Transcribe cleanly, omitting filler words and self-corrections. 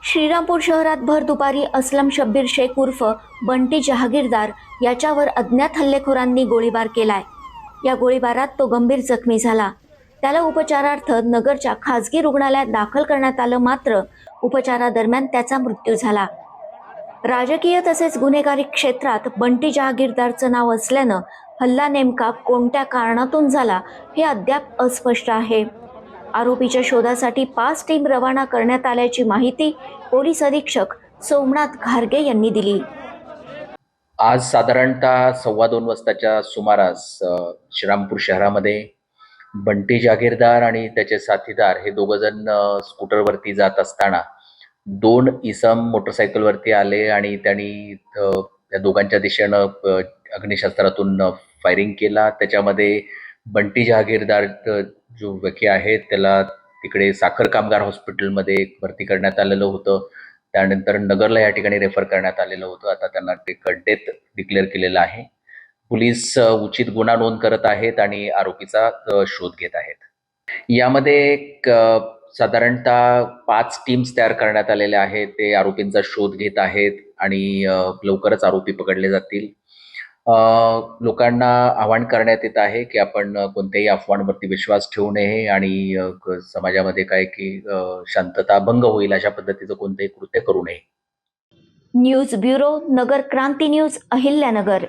श्रीरामपूर शहरात भर दुपारी अस्लम शब्बीर शेख उर्फ बंटी जहागीरदार याच्यावर अज्ञात हल्लेखोरांनी गोळीबार केलाय। या गोळीबारात तो गंभीर जखमी झाला। त्याला उपचारार्थ नगरच्या खासगी रुग्णालयात दाखल करण्यात आलं, मात्र उपचारादरम्यान त्याचा मृत्यू झाला। राजकीय तसेच गुन्हेगारी क्षेत्रात बंटी जहागीरदारचं नाव असल्यानं हल्ला नेमका कोणत्या कारणातून झाला हे अद्याप अस्पष्ट आहे। आरोपीच्या शोधासाठी 5 टीम रवाना करण्यात आल्याची माहिती पोलीस अधीक्षक सोमनाथ घारगे यांनी दिली। आज साधारणतः 2:15 वाजताच्या सुमारास श्रीरामपूर शहरामध्ये बंटी जागीरदार आणि त्याचे साथीदार हे दोघंजण स्कूटरवरती जात असताना 2 इसम मोटरसायकलवरती आले आणि त्यांनी त्या दोघांच्या दिशेनं अग्निशस्त्रातून फायरिंग केला। त्याच्यामध्ये बंटी जहागीरदार जो व्यक्ती आहे त्याला तिकडे साखर कामगार हॉस्पिटलमध्ये भरती करण्यात आलेलं होतं। त्यानंतर नगरला या ठिकाणी रेफर करण्यात आलेलं होतं। आता त्यांना डेथ डिक्लेअर केलेलं आहे। पोलीस उचित गुन्हा नोंद करत आहेत आणि आरोपीचा शोध घेत आहेत। यामध्ये साधारणतः 5 टीम्स तयार करण्यात आलेल्या आहेत। ते आरोपींचा शोध घेत आहेत आणि लवकरच आरोपी पकडले जातील। लोकांना आवाहन करण्यात येत आहे की आपण कोणत्याही अफवांवरती विश्वास ठेवू नये आणि समाजामध्ये काय की शांतता भंग होईल अशा पद्धतीचं कोणतेही कृत्य करू नये। न्यूज ब्युरो, नगर क्रांती न्यूज, अहिल्यानगर।